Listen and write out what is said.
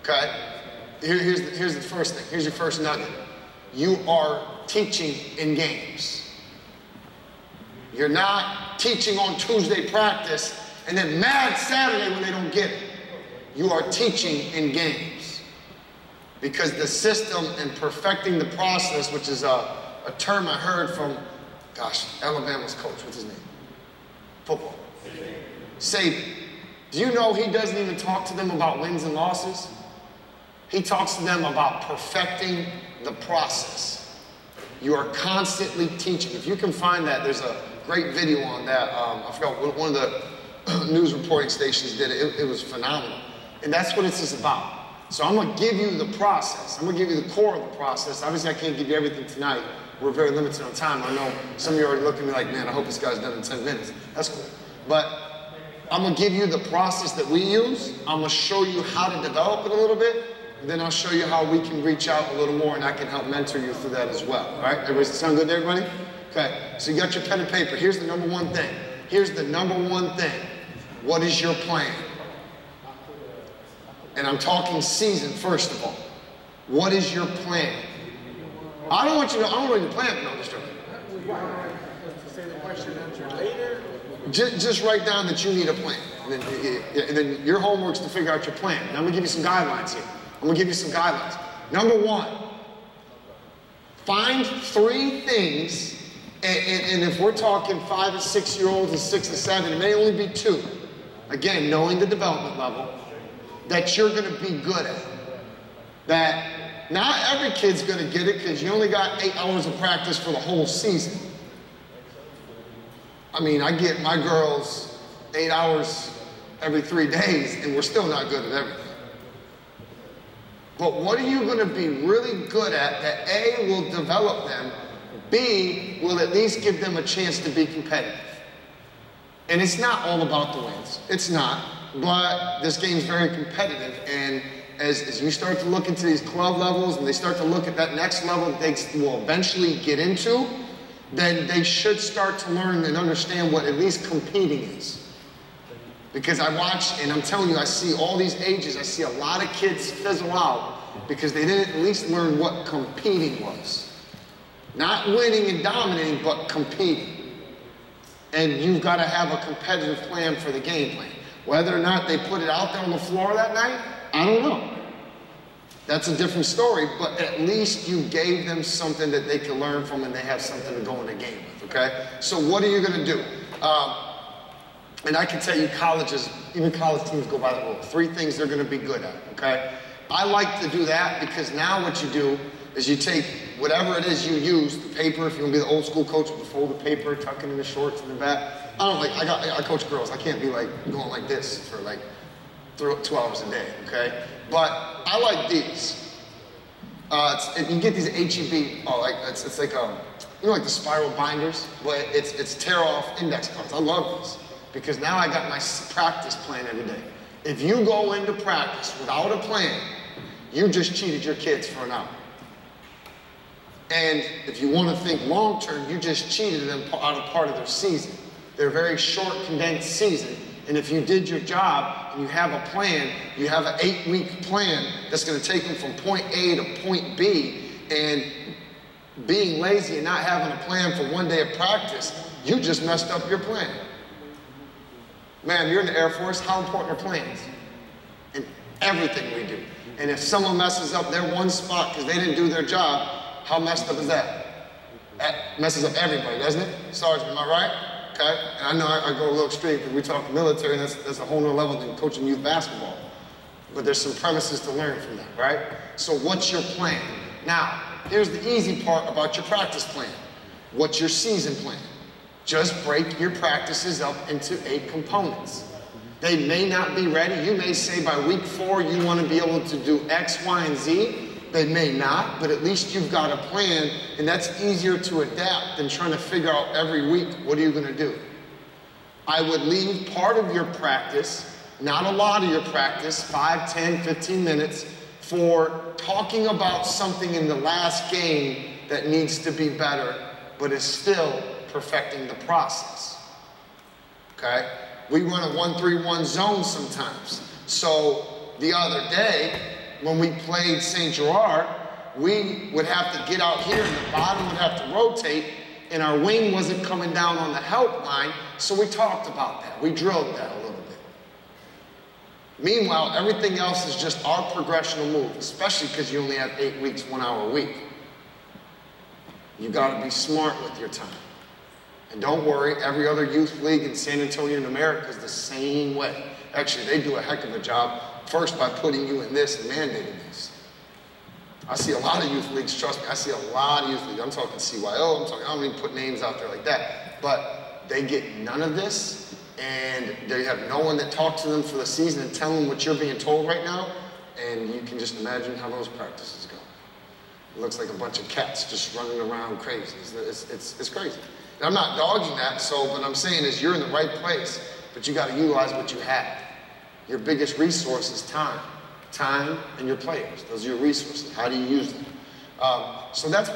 okay? Here's the first thing. Here's your first nugget. You are teaching in games. You're not teaching on Tuesday practice and then mad Saturday when they don't get it. You are teaching in games. Because the system and perfecting the process, which is a term I heard from, Alabama's coach, what's his name? Football. Saban. Do you know he doesn't even talk to them about wins and losses? He talks to them about perfecting the process. You are constantly teaching. If you can find that, there's a great video on that. I forgot, one of the news reporting stations did it. It was phenomenal. And that's what it's about. So I'm going to give you the process. I'm going to give you the core of the process. Obviously, I can't give you everything tonight. We're very limited on time. I know some of you are already looking at me like, man, I hope this guy's done in 10 minutes. That's cool. But I'm going to give you the process that we use. I'm going to show you how to develop it a little bit. And then I'll show you how we can reach out a little more, and I can help mentor you through that as well. All right? Everybody sound good to everybody? Okay. So you got your pen and paper. Here's the number one thing. Here's the number one thing. What is your plan? And I'm talking season, first of all. What is your plan? I don't want you to, I don't know your plan, but I'm just joking. Say the question, answer later. Just write down that you need a plan. And then your homework's to figure out your plan. And I'm gonna give you some guidelines here. I'm gonna give you some guidelines. Number one, find 3 things, and if we're talking 5 and 6 year olds and 6 and 7, it may only be 2. Again, knowing the development level, that you're gonna be good at. That not every kid's gonna get it because you only got 8 hours of practice for the whole season. I mean, I get my girls 8 hours every 3 days and we're still not good at everything. But what are you gonna be really good at that A, will develop them, B, will at least give them a chance to be competitive? And it's not all about the wins, it's not. But this game's very competitive, and as you start to look into these club levels and they start to look at that next level that they will eventually get into, then they should start to learn and understand what at least competing is. Because I watch, and I'm telling you, I see all these ages, I see a lot of kids fizzle out because they didn't at least learn what competing was. Not winning and dominating, but competing. And you've got to have a competitive plan for the game plan. Whether or not they put it out there on the floor that night, I don't know. That's a different story, but at least you gave them something that they can learn from and they have something to go in the game with, okay? So what are you gonna do? And I can tell you colleges, even college teams go by the rule. 3 things they're gonna be good at, okay? I like to do that because now what you do is you take whatever it is you use, the paper, if you want to be the old school coach with the folded paper, tucking in the shorts in the back. I coach girls. I can't be like going like this for like 2 hours a day, okay? But I like these. You can get these HEB, it's like, like the spiral binders, but it's tear off index cards. I love these because now I got my practice plan every day. If you go into practice without a plan, you just cheated your kids for an hour. And if you want to think long term, you just cheated them out of part of their season. They're a very short, condensed season. And if you did your job and you have a plan, you have an 8-week plan that's going to take them from point A to point B, and being lazy and not having a plan for 1 day of practice, you just messed up your plan. Man, you're in the Air Force, how important are plans? In everything we do. And if someone messes up their one spot because they didn't do their job, how messed up is that? That messes up everybody, doesn't it? Sergeant, am I right? Okay? And I know I go a little extreme because we talk military, and that's a whole nother level than coaching youth basketball. But there's some premises to learn from that, right? So what's your plan? Now, here's the easy part about your practice plan. What's your season plan? Just break your practices up into 8 components. They may not be ready. You may say by week 4 you want to be able to do X, Y, and Z. They may not, but at least you've got a plan, and that's easier to adapt than trying to figure out every week, what are you going to do? I would leave part of your practice, not a lot of your practice, 5, 10, 15 minutes, for talking about something in the last game that needs to be better, but is still perfecting the process, okay? We run a 1-3-1 zone sometimes. So the other day, when we played St. Gerard, we would have to get out here and the bottom would have to rotate and our wing wasn't coming down on the help line, so we talked about that. We drilled that a little bit. Meanwhile, everything else is just our progressional move, especially because you only have 8 weeks, 1 hour a week. You gotta be smart with your time. And don't worry, every other youth league in San Antonio and America is the same way. Actually, they do a heck of a job first by putting you in this and mandating this. I see a lot of youth leagues, trust me, I see a lot of youth leagues. I'm talking CYO, I don't even put names out there like that. But they get none of this, and they have no one that talks to them for the season and tell them what you're being told right now, and you can just imagine how those practices go. It looks like a bunch of cats just running around crazy. It's crazy. And I'm not dogging that, so what I'm saying is you're in the right place, but you gotta utilize what you have. Your biggest resource is time. Time and your players. Those are your resources. How do you use them? So that's